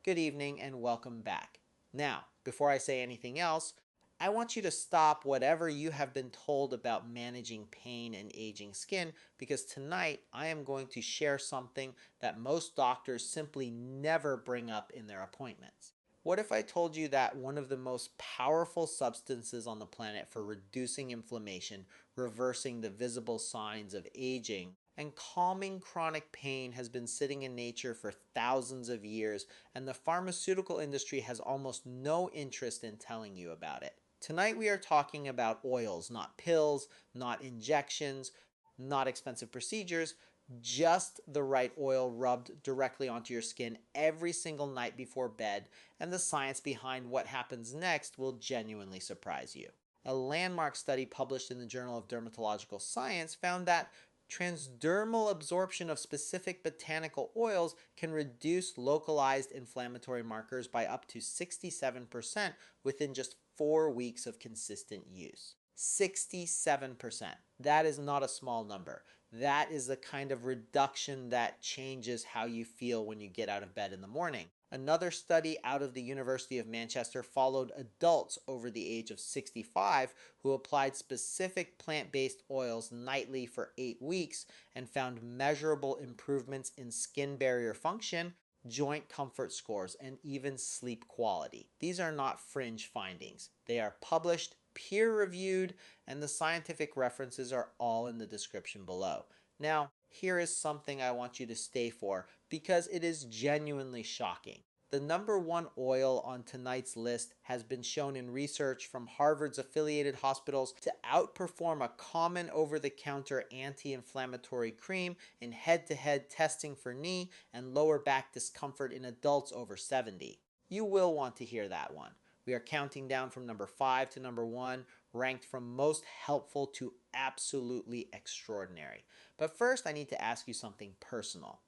Good evening and welcome back. Now, before I say anything else, I want you to stop whatever you have been told about managing pain and aging skin because tonight I am going to share something that most doctors simply never bring up in their appointments. What if I told you that one of the most powerful substances on the planet for reducing inflammation, reversing the visible signs of aging, and calming chronic pain has been sitting in nature for thousands of years, and the pharmaceutical industry has almost no interest in telling you about it? Tonight we are talking about oils, not pills, not injections, not expensive procedures, just the right oil rubbed directly onto your skin every single night before bed, and the science behind what happens next will genuinely surprise you. A landmark study published in the Journal of Dermatological Science found that transdermal absorption of specific botanical oils can reduce localized inflammatory markers by up to 67% within just 4 weeks of consistent use. 67%. That is not a small number. That is the kind of reduction that changes how you feel when you get out of bed in the morning. Another study out of the University of Manchester followed adults over the age of 65 who applied specific plant-based oils nightly for 8 weeks and found measurable improvements in skin barrier function, joint comfort scores, and even sleep quality. These are not fringe findings. They are published, peer-reviewed, and the scientific references are all in the description below. Now, here is something I want you to stay for because it is genuinely shocking. The number one oil on tonight's list has been shown in research from Harvard's affiliated hospitals to outperform a common over-the-counter anti-inflammatory cream in head-to-head testing for knee and lower back discomfort in adults over 70. You will want to hear that one. We are counting down from number 5 to number 1, ranked from most helpful to absolutely extraordinary. But first, I need to ask you something personal.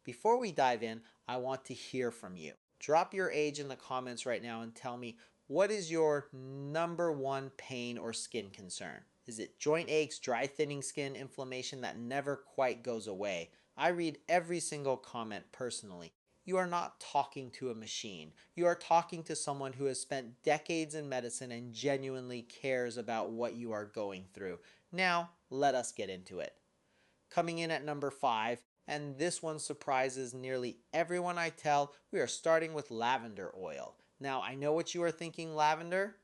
Before we dive in, I want to hear from you. Drop your age in the comments right now and tell me, what is your number one pain or skin concern? Is it joint aches, dry thinning skin, inflammation that never quite goes away? I read every single comment personally. You are not talking to a machine. You are talking to someone who has spent decades in medicine and genuinely cares about what you are going through. Now, let us get into it. Coming in at number 5, and this one surprises nearly everyone I tell, we are starting with lavender oil. Now, I know what you are thinking, lavender?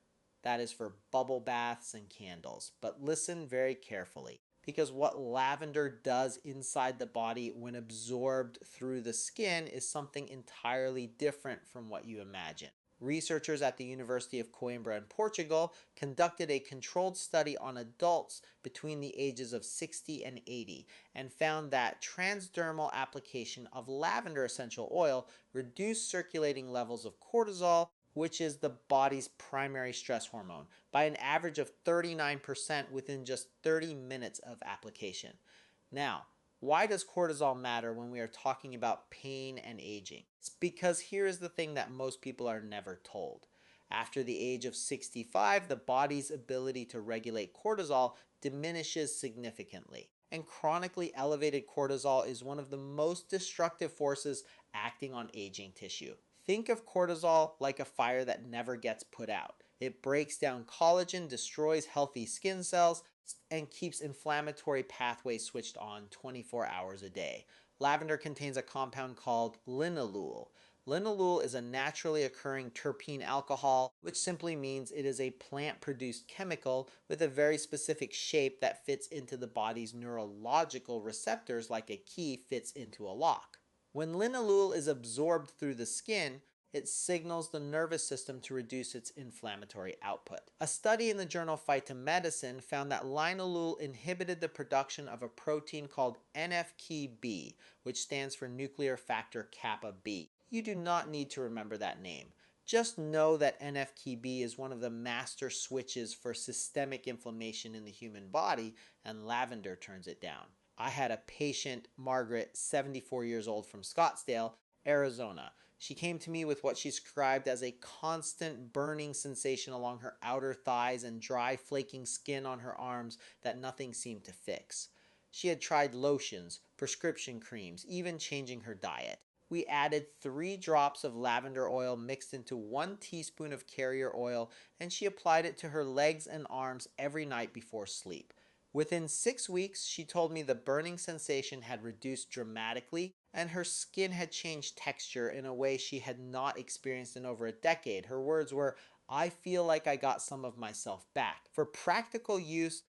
That is for bubble baths and candles. But listen very carefully, because what lavender does inside the body when absorbed through the skin is something entirely different from what you imagine. Researchers at the University of Coimbra in Portugal conducted a controlled study on adults between the ages of 60 and 80 and found that transdermal application of lavender essential oil reduced circulating levels of cortisol, which is the body's primary stress hormone, by an average of 39% within just 30 minutes of application. Now, why does cortisol matter when we are talking about pain and aging? It's because here is the thing that most people are never told. After the age of 65, the body's ability to regulate cortisol diminishes significantly. And chronically elevated cortisol is one of the most destructive forces acting on aging tissue. Think of cortisol like a fire that never gets put out. It breaks down collagen, destroys healthy skin cells, and keeps inflammatory pathways switched on 24 hours a day. Lavender contains a compound called linalool. Linalool is a naturally occurring terpene alcohol, which simply means it is a plant-produced chemical with a very specific shape that fits into the body's neurological receptors like a key fits into a lock. When linalool is absorbed through the skin, it signals the nervous system to reduce its inflammatory output. A study in the journal Phytomedicine found that linalool inhibited the production of a protein called NF-κB, which stands for nuclear factor kappa B. You do not need to remember that name. Just know that NF-κB is one of the master switches for systemic inflammation in the human body, and lavender turns it down. I had a patient, Margaret, 74 years old, from Scottsdale, Arizona. She came to me with what she described as a constant burning sensation along her outer thighs and dry, flaking skin on her arms that nothing seemed to fix. She had tried lotions, prescription creams, even changing her diet. We added 3 drops of lavender oil mixed into 1 teaspoon of carrier oil, and she applied it to her legs and arms every night before sleep. Within 6 weeks, she told me the burning sensation had reduced dramatically and her skin had changed texture in a way she had not experienced in over a decade. Her words were, "I feel like I got some of myself back." For practical use,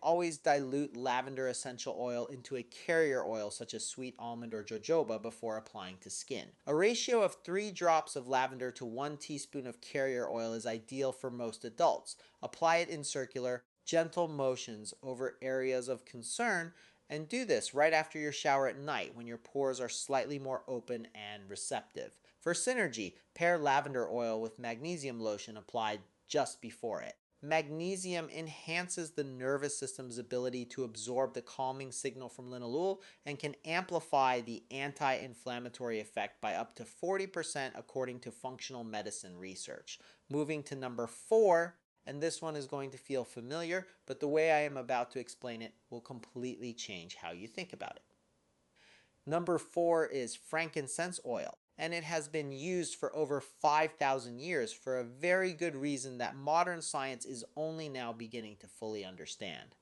always dilute lavender essential oil into a carrier oil such as sweet almond or jojoba before applying to skin. A ratio of 3 drops of lavender to 1 teaspoon of carrier oil is ideal for most adults. Apply it in circular, gentle motions over areas of concern, and do this right after your shower at night when your pores are slightly more open and receptive. For synergy, pair lavender oil with magnesium lotion applied just before it. Magnesium enhances the nervous system's ability to absorb the calming signal from linalool and can amplify the anti-inflammatory effect by up to 40% according to functional medicine research. Moving to number 4, and this one is going to feel familiar, but the way I am about to explain it will completely change how you think about it. Number 4 is frankincense oil, and it has been used for over 5,000 years for a very good reason that modern science is only now beginning to fully understand.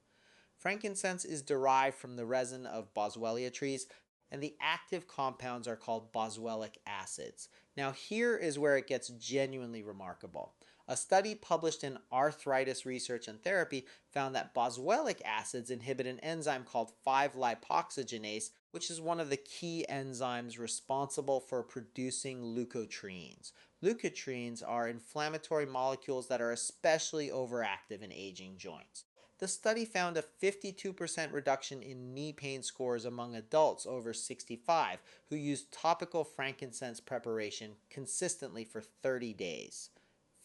Frankincense is derived from the resin of boswellia trees, and the active compounds are called boswellic acids. Now, here is where it gets genuinely remarkable. A study published in Arthritis Research and Therapy found that boswellic acids inhibit an enzyme called 5-lipoxygenase, which is one of the key enzymes responsible for producing leukotrienes. Leukotrienes are inflammatory molecules that are especially overactive in aging joints. The study found a 52% reduction in knee pain scores among adults over 65 who used topical frankincense preparation consistently for 30 days.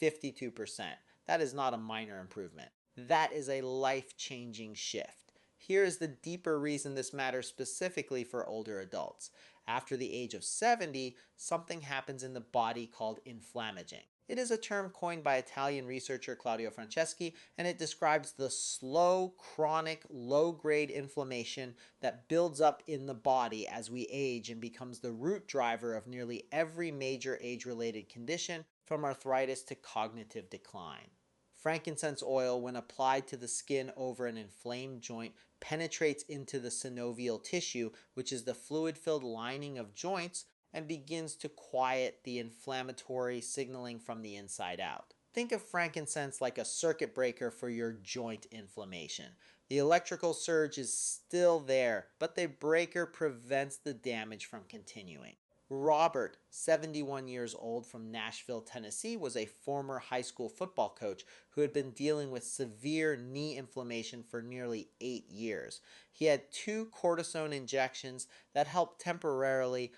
52%. That is not a minor improvement. That is a life-changing shift. Here is the deeper reason this matters specifically for older adults. After the age of 70, something happens in the body called inflammaging. It is a term coined by Italian researcher Claudio Franceschi, and it describes the slow, chronic, low-grade inflammation that builds up in the body as we age and becomes the root driver of nearly every major age-related condition, from arthritis to cognitive decline. Frankincense oil, when applied to the skin over an inflamed joint, penetrates into the synovial tissue, which is the fluid-filled lining of joints, and begins to quiet the inflammatory signaling from the inside out. Think of frankincense like a circuit breaker for your joint inflammation. The electrical surge is still there, but the breaker prevents the damage from continuing. Robert, 71 years old, from Nashville, Tennessee, was a former high school football coach who had been dealing with severe knee inflammation for nearly 8 years. He had 2 cortisone injections that helped temporarily,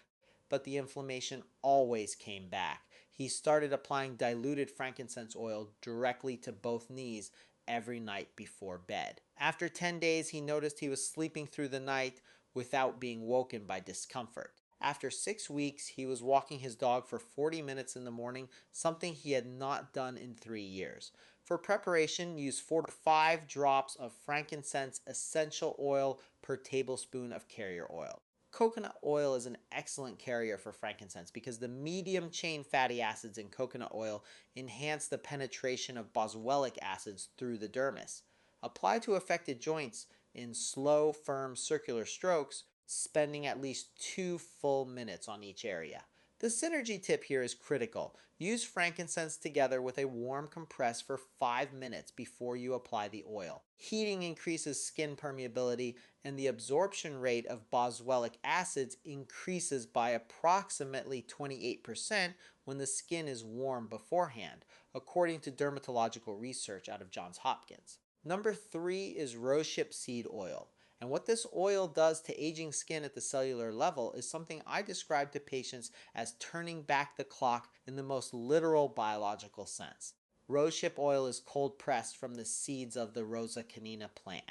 but the inflammation always came back. He started applying diluted frankincense oil directly to both knees every night before bed. After 10 days, he noticed he was sleeping through the night without being woken by discomfort. After 6 weeks, he was walking his dog for 40 minutes in the morning, something he had not done in 3 years. For preparation, use 4 to 5 drops of frankincense essential oil per tablespoon of carrier oil. Coconut oil is an excellent carrier for frankincense because the medium chain fatty acids in coconut oil enhance the penetration of boswellic acids through the dermis. Apply to affected joints in slow, firm circular strokes, spending at least 2 full minutes on each area. The synergy tip here is critical. Use frankincense together with a warm compress for 5 minutes before you apply the oil. Heating increases skin permeability, and the absorption rate of boswellic acids increases by approximately 28% when the skin is warm beforehand, according to dermatological research out of Johns Hopkins. Number 3 is rosehip seed oil. And what this oil does to aging skin at the cellular level is something I describe to patients as turning back the clock in the most literal biological sense. Rosehip oil is cold pressed from the seeds of the Rosa canina plant,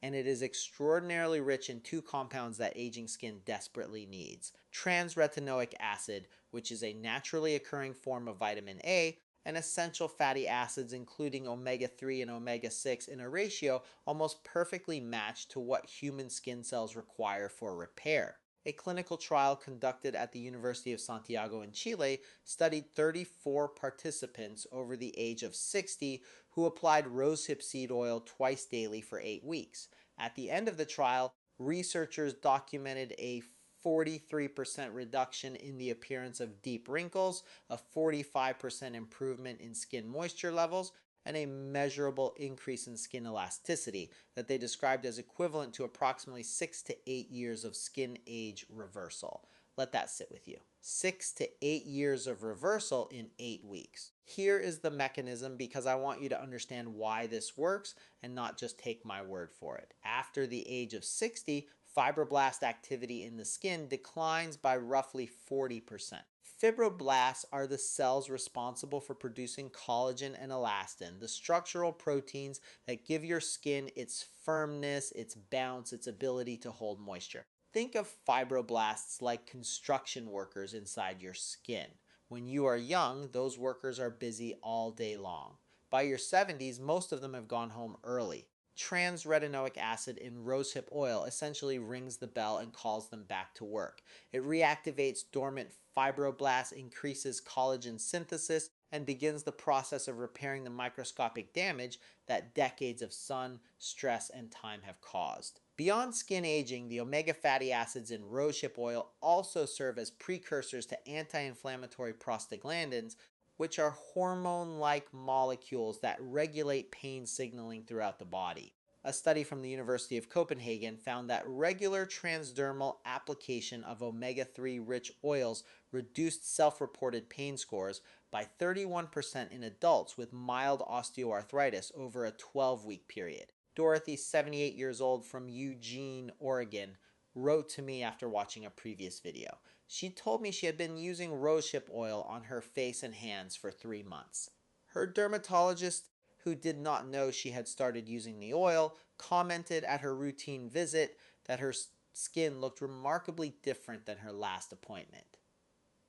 and it is extraordinarily rich in 2 compounds that aging skin desperately needs: trans-retinoic acid, which is a naturally occurring form of vitamin A, and essential fatty acids including omega-3 and omega-6 in a ratio almost perfectly matched to what human skin cells require for repair. A clinical trial conducted at the University of Santiago in Chile studied 34 participants over the age of 60 who applied rosehip seed oil twice daily for 8 weeks. At the end of the trial, researchers documented a 43% reduction in the appearance of deep wrinkles, a 45% improvement in skin moisture levels, and a measurable increase in skin elasticity that they described as equivalent to approximately 6 to 8 years of skin age reversal. Let that sit with you. 6 to 8 years of reversal in 8 weeks. Here is the mechanism because I want you to understand why this works and not just take my word for it. After the age of 60, fibroblast activity in the skin declines by roughly 40%. Fibroblasts are the cells responsible for producing collagen and elastin, the structural proteins that give your skin its firmness, its bounce, its ability to hold moisture. Think of fibroblasts like construction workers inside your skin. When you are young, those workers are busy all day long. By your 70s, most of them have gone home early. Trans-retinoic acid in rosehip oil essentially rings the bell and calls them back to work. It reactivates dormant fibroblasts, increases collagen synthesis, and begins the process of repairing the microscopic damage that decades of sun, stress, and time have caused. Beyond skin aging, the omega fatty acids in rosehip oil also serve as precursors to anti-inflammatory prostaglandins, which are hormone-like molecules that regulate pain signaling throughout the body. A study from the University of Copenhagen found that regular transdermal application of omega-3 rich oils reduced self-reported pain scores by 31% in adults with mild osteoarthritis over a 12-week period. Dorothy, 78 years old from Eugene, Oregon, wrote to me after watching a previous video. She told me she had been using rosehip oil on her face and hands for 3 months. Her dermatologist, who did not know she had started using the oil, commented at her routine visit that her skin looked remarkably different than her last appointment.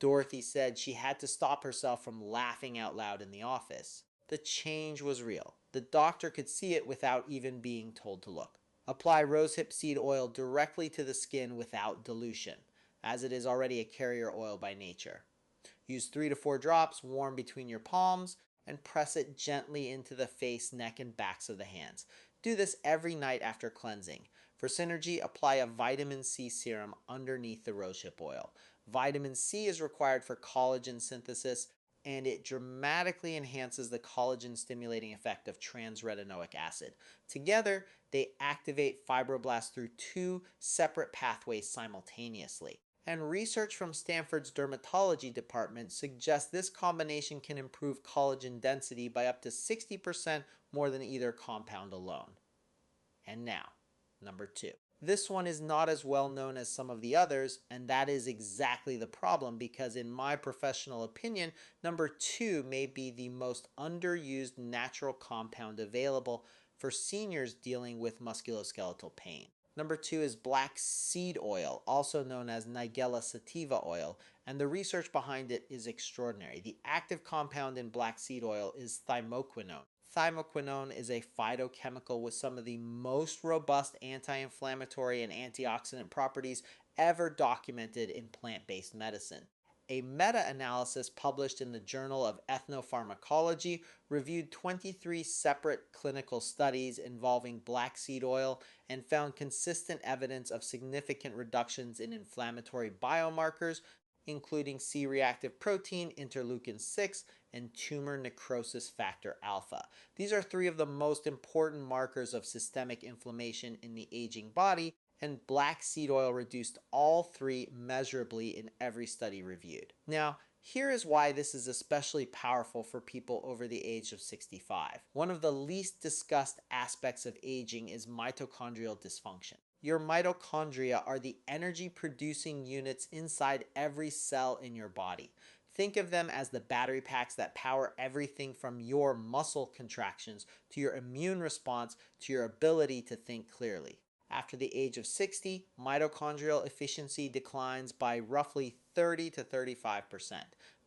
Dorothy said she had to stop herself from laughing out loud in the office. The change was real. The doctor could see it without even being told to look. Apply rosehip seed oil directly to the skin without dilution, as it is already a carrier oil by nature. Use 3 to 4 drops, warm between your palms, and press it gently into the face, neck, and backs of the hands. Do this every night after cleansing. For synergy, apply a vitamin C serum underneath the rosehip oil. Vitamin C is required for collagen synthesis, and it dramatically enhances the collagen-stimulating effect of trans-retinoic acid. Together, they activate fibroblasts through 2 separate pathways simultaneously. And research from Stanford's dermatology department suggests this combination can improve collagen density by up to 60% more than either compound alone. And now, number 2. This one is not as well known as some of the others, and that is exactly the problem because in my professional opinion, number 2 may be the most underused natural compound available for seniors dealing with musculoskeletal pain. Number 2 is black seed oil, also known as Nigella sativa oil, and the research behind it is extraordinary. The active compound in black seed oil is thymoquinone. Thymoquinone is a phytochemical with some of the most robust anti-inflammatory and antioxidant properties ever documented in plant-based medicine. A meta-analysis published in the Journal of Ethnopharmacology reviewed 23 separate clinical studies involving black seed oil and found consistent evidence of significant reductions in inflammatory biomarkers, including C-reactive protein, interleukin-6, and tumor necrosis factor alpha. These are 3 of the most important markers of systemic inflammation in the aging body, and black seed oil reduced all 3 measurably in every study reviewed. Now, here is why this is especially powerful for people over the age of 65. One of the least discussed aspects of aging is mitochondrial dysfunction. Your mitochondria are the energy-producing units inside every cell in your body. Think of them as the battery packs that power everything from your muscle contractions to your immune response to your ability to think clearly. After the age of 60, mitochondrial efficiency declines by roughly 30 to 35%.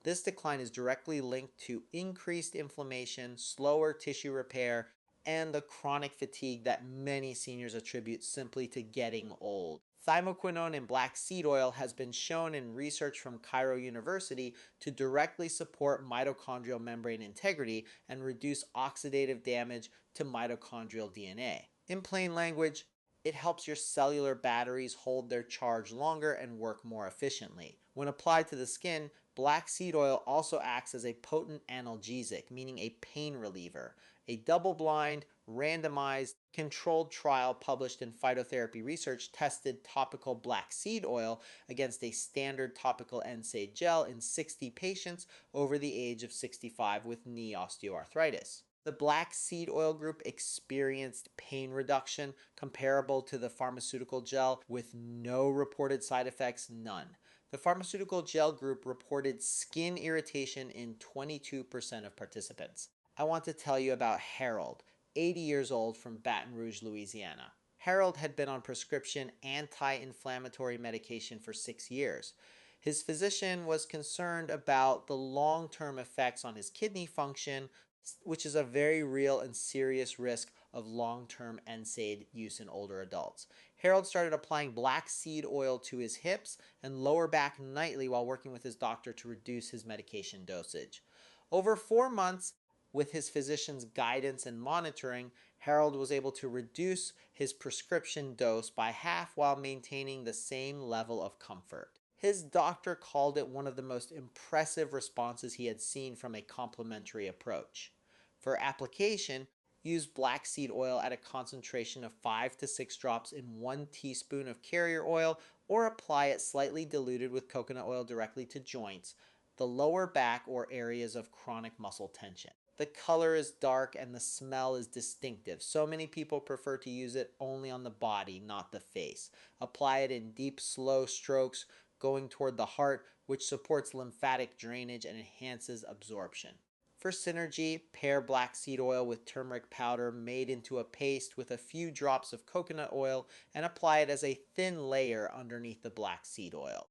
This decline is directly linked to increased inflammation, slower tissue repair, and the chronic fatigue that many seniors attribute simply to getting old. Thymoquinone in black seed oil has been shown in research from Cairo University to directly support mitochondrial membrane integrity and reduce oxidative damage to mitochondrial DNA. In plain language, it helps your cellular batteries hold their charge longer and work more efficiently. When applied to the skin, black seed oil also acts as a potent analgesic, meaning a pain reliever. A double-blind, randomized, controlled trial published in Phytotherapy Research tested topical black seed oil against a standard topical NSAID gel in 60 patients over the age of 65 with knee osteoarthritis. The black seed oil group experienced pain reduction comparable to the pharmaceutical gel with no reported side effects, none. The pharmaceutical gel group reported skin irritation in 22% of participants. I want to tell you about Harold, 80 years old from Baton Rouge, Louisiana. Harold had been on prescription anti-inflammatory medication for 6 years. His physician was concerned about the long-term effects on his kidney function, which is a very real and serious risk of long-term NSAID use in older adults. Harold started applying black seed oil to his hips and lower back nightly while working with his doctor to reduce his medication dosage. Over 4 months, with his physician's guidance and monitoring, Harold was able to reduce his prescription dose by half while maintaining the same level of comfort. His doctor called it one of the most impressive responses he had seen from a complementary approach. For application, use black seed oil at a concentration of 5 to 6 drops in 1 teaspoon of carrier oil, or apply it slightly diluted with coconut oil directly to joints, the lower back, or areas of chronic muscle tension. The color is dark and the smell is distinctive. So many people prefer to use it only on the body, not the face. Apply it in deep, slow strokes going toward the heart, which supports lymphatic drainage and enhances absorption. For synergy, pair black seed oil with turmeric powder made into a paste with a few drops of coconut oil and apply it as a thin layer underneath the black seed oil.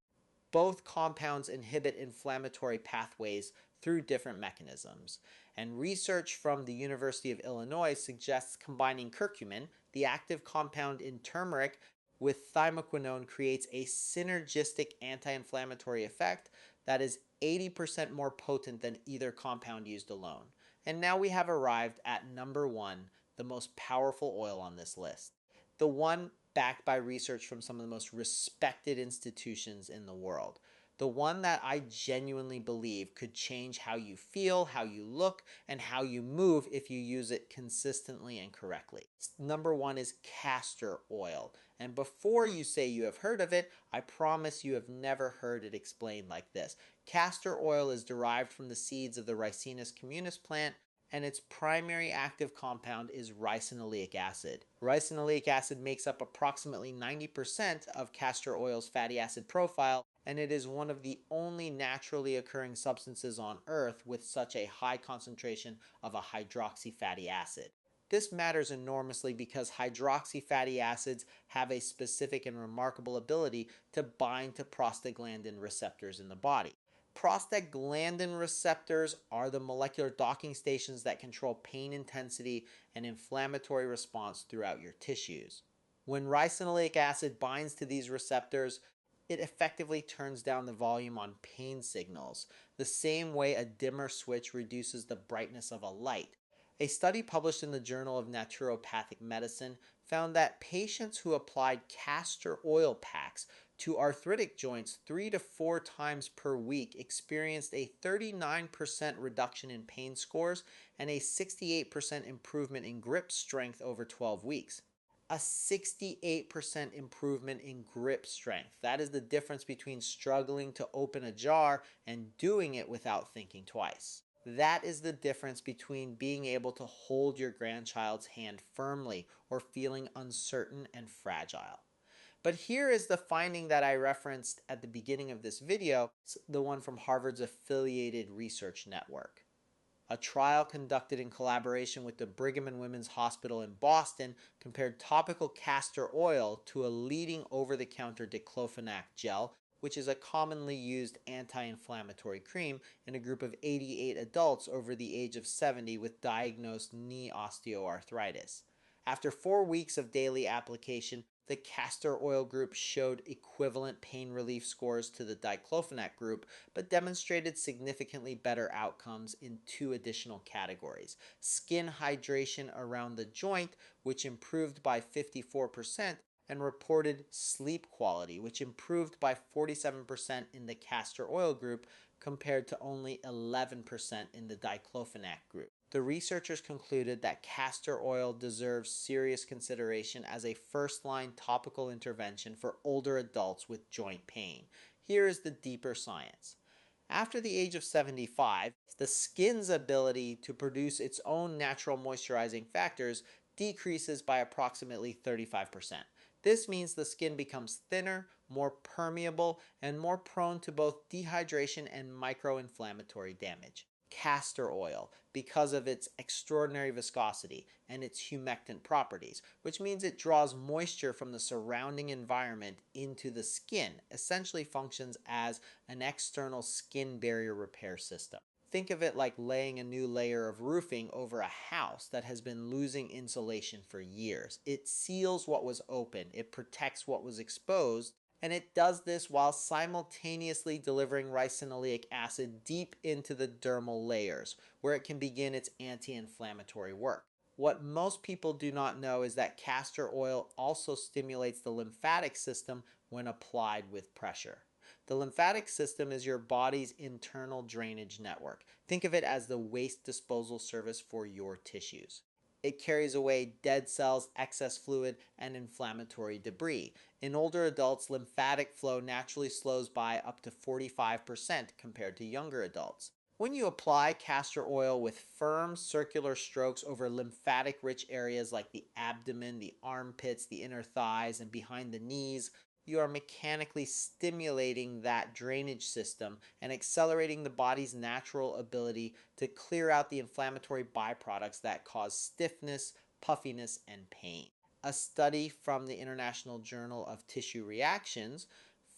Both compounds inhibit inflammatory pathways through different mechanisms, and research from the University of Illinois suggests combining curcumin, the active compound in turmeric, with thymoquinone creates a synergistic anti-inflammatory effect that is 80% more potent than either compound used alone. And now we have arrived at number 1, the most powerful oil on this list. The one backed by research from some of the most respected institutions in the world. The one that I genuinely believe could change how you feel, how you look, and how you move if you use it consistently and correctly. Number 1 is castor oil. And before you say you have heard of it, I promise you have never heard it explained like this. Castor oil is derived from the seeds of the Ricinus communis plant, and its primary active compound is ricinoleic acid. Ricinoleic acid makes up approximately 90% of castor oil's fatty acid profile, and it is one of the only naturally occurring substances on Earth with such a high concentration of a hydroxy fatty acid. This matters enormously because hydroxy fatty acids have a specific and remarkable ability to bind to prostaglandin receptors in the body. Prostaglandin receptors are the molecular docking stations that control pain intensity and inflammatory response throughout your tissues. When ricinoleic acid binds to these receptors, it effectively turns down the volume on pain signals, the same way a dimmer switch reduces the brightness of a light. A study published in the Journal of Naturopathic Medicine found that patients who applied castor oil packs to arthritic joints 3 to 4 times per week experienced a 39% reduction in pain scores and a 68% improvement in grip strength over 12 weeks. A 68% improvement in grip strength. That is the difference between struggling to open a jar and doing it without thinking twice. That is the difference between being able to hold your grandchild's hand firmly or feeling uncertain and fragile. But here is the finding that I referenced at the beginning of this video, the one from Harvard's Affiliated Research Network. A trial conducted in collaboration with the Brigham and Women's Hospital in Boston compared topical castor oil to a leading over-the-counter diclofenac gel, which is a commonly used anti-inflammatory cream, in a group of 88 adults over the age of 70 with diagnosed knee osteoarthritis. After 4 weeks of daily application, The castor oil group showed equivalent pain relief scores to the diclofenac group, but demonstrated significantly better outcomes in two additional categories: skin hydration around the joint, which improved by 54%, and reported sleep quality, which improved by 47% in the castor oil group compared to only 11% in the diclofenac group. The researchers concluded that castor oil deserves serious consideration as a first-line topical intervention for older adults with joint pain. Here is the deeper science. After the age of 75, the skin's ability to produce its own natural moisturizing factors decreases by approximately 35%. This means the skin becomes thinner, more permeable, and more prone to both dehydration and microinflammatory damage. Castor oil, because of its extraordinary viscosity and its humectant properties, which means it draws moisture from the surrounding environment into the skin, essentially functions as an external skin barrier repair system. Think of it like laying a new layer of roofing over a house that has been losing insulation for years. It seals what was open, it protects what was exposed, and it does this while simultaneously delivering ricinoleic acid deep into the dermal layers, where it can begin its anti-inflammatory work. What most people do not know is that castor oil also stimulates the lymphatic system when applied with pressure. The lymphatic system is your body's internal drainage network. Think of it as the waste disposal service for your tissues. It carries away dead cells, excess fluid, and inflammatory debris. In older adults, lymphatic flow naturally slows by up to 45% compared to younger adults. When you apply castor oil with firm circular strokes over lymphatic-rich areas like the abdomen, the armpits, the inner thighs, and behind the knees, you are mechanically stimulating that drainage system and accelerating the body's natural ability to clear out the inflammatory byproducts that cause stiffness, puffiness, and pain. A study from the International Journal of Tissue Reactions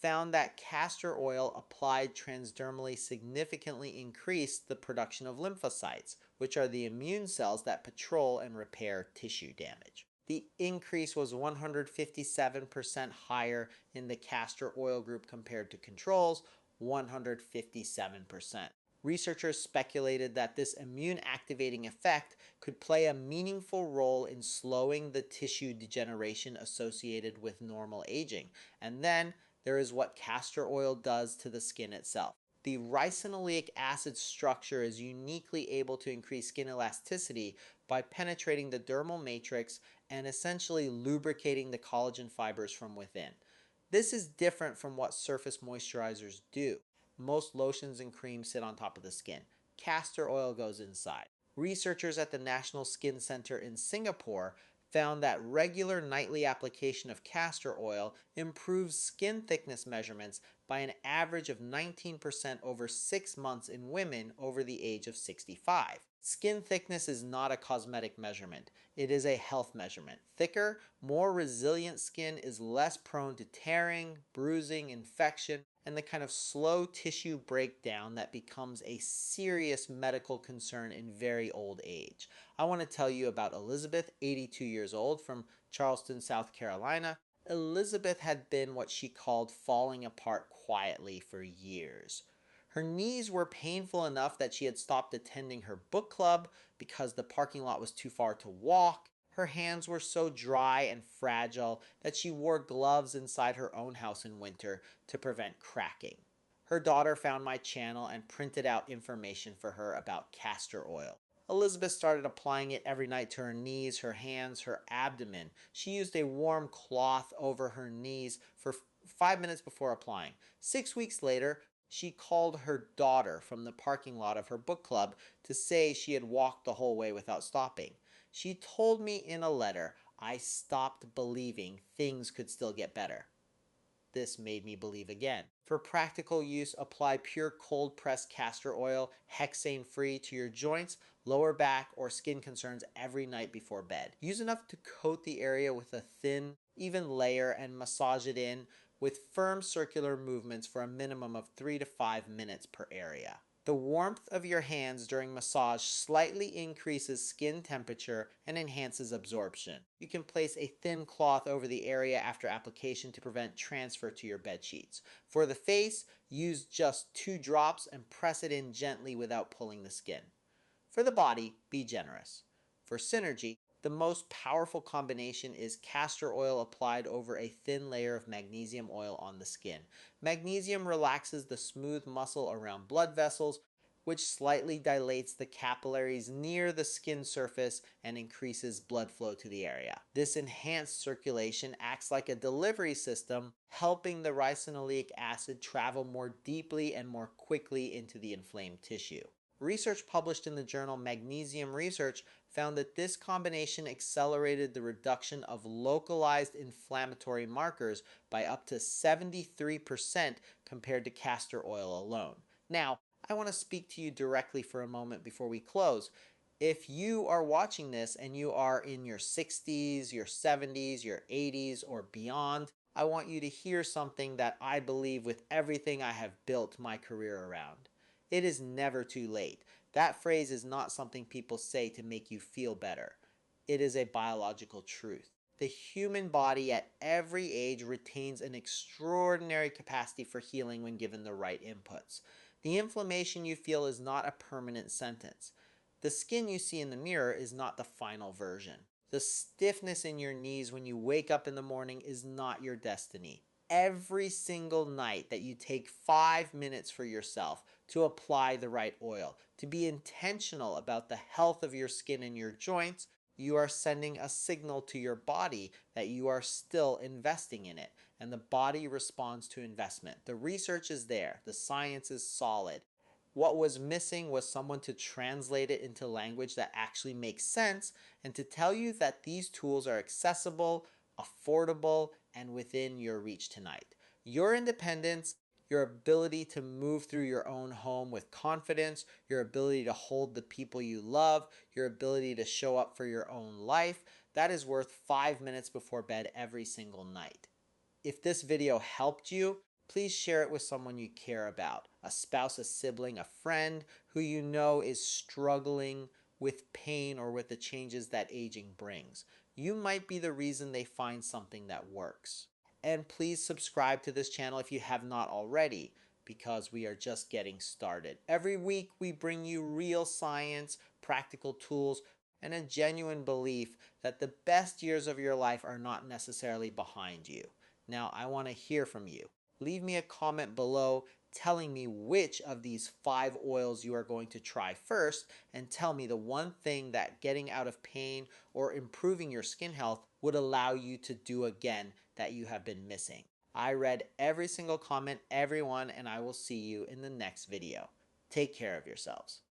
found that castor oil applied transdermally significantly increased the production of lymphocytes, which are the immune cells that patrol and repair tissue damage. The increase was 157% higher in the castor oil group compared to controls, 157%. Researchers speculated that this immune activating effect could play a meaningful role in slowing the tissue degeneration associated with normal aging. And then there is what castor oil does to the skin itself. The ricinoleic acid structure is uniquely able to increase skin elasticity by penetrating the dermal matrix and essentially lubricating the collagen fibers from within. This is different from what surface moisturizers do. Most lotions and creams sit on top of the skin. Castor oil goes inside. Researchers at the National Skin Center in Singapore found that regular nightly application of castor oil improves skin thickness measurements by an average of 19% over 6 months in women over the age of 65. Skin thickness is not a cosmetic measurement. It is a health measurement. Thicker, more resilient skin is less prone to tearing, bruising, infection, and the kind of slow tissue breakdown that becomes a serious medical concern in very old age. I want to tell you about Elizabeth, 82 years old, from Charleston, South Carolina. Elizabeth had been what she called falling apart quietly for years. Her knees were painful enough that she had stopped attending her book club because the parking lot was too far to walk. Her hands were so dry and fragile that she wore gloves inside her own house in winter to prevent cracking. Her daughter found my channel and printed out information for her about castor oil. Elizabeth started applying it every night to her knees, her hands, her abdomen. She used a warm cloth over her knees for 5 minutes before applying. 6 weeks later, she called her daughter from the parking lot of her book club to say she had walked the whole way without stopping. She told me in a letter, "I stopped believing things could still get better." This made me believe again. For practical use, apply pure cold pressed castor oil, hexane free, to your joints, lower back, or skin concerns every night before bed. Use enough to coat the area with a thin, even layer and massage it in with firm circular movements for a minimum of 3 to 5 minutes per area. The warmth of your hands during massage slightly increases skin temperature and enhances absorption. You can place a thin cloth over the area after application to prevent transfer to your bed sheets. For the face, use just 2 drops and press it in gently without pulling the skin. For the body, be generous. For synergy, the most powerful combination is castor oil applied over a thin layer of magnesium oil on the skin. Magnesium relaxes the smooth muscle around blood vessels, which slightly dilates the capillaries near the skin surface and increases blood flow to the area. This enhanced circulation acts like a delivery system, helping the ricinoleic acid travel more deeply and more quickly into the inflamed tissue. Research published in the journal Magnesium Research found that this combination accelerated the reduction of localized inflammatory markers by up to 73% compared to castor oil alone. Now, I want to speak to you directly for a moment before we close. If you are watching this and you are in your 60s, your 70s, your 80s, or beyond, I want you to hear something that I believe with everything I have built my career around. It is never too late. That phrase is not something people say to make you feel better. It is a biological truth. The human body at every age retains an extraordinary capacity for healing when given the right inputs. The inflammation you feel is not a permanent sentence. The skin you see in the mirror is not the final version. The stiffness in your knees when you wake up in the morning is not your destiny. Every single night that you take 5 minutes for yourself to apply the right oil, to be intentional about the health of your skin and your joints, you are sending a signal to your body that you are still investing in it, and the body responds to investment. The research is there, the science is solid. What was missing was someone to translate it into language that actually makes sense and to tell you that these tools are accessible, affordable, and within your reach tonight. Your independence, your ability to move through your own home with confidence, your ability to hold the people you love, your ability to show up for your own life, that is worth 5 minutes before bed every single night. If this video helped you, please share it with someone you care about, a spouse, a sibling, a friend who you know is struggling with pain or with the changes that aging brings. You might be the reason they find something that works. And please subscribe to this channel if you have not already, because we are just getting started. Every week we bring you real science, practical tools, and a genuine belief that the best years of your life are not necessarily behind you. Now, I want to hear from you. Leave me a comment below telling me which of these 5 oils you are going to try first, and tell me the one thing that getting out of pain or improving your skin health would allow you to do again that you have been missing. I read every single comment, everyone, and I will see you in the next video. Take care of yourselves.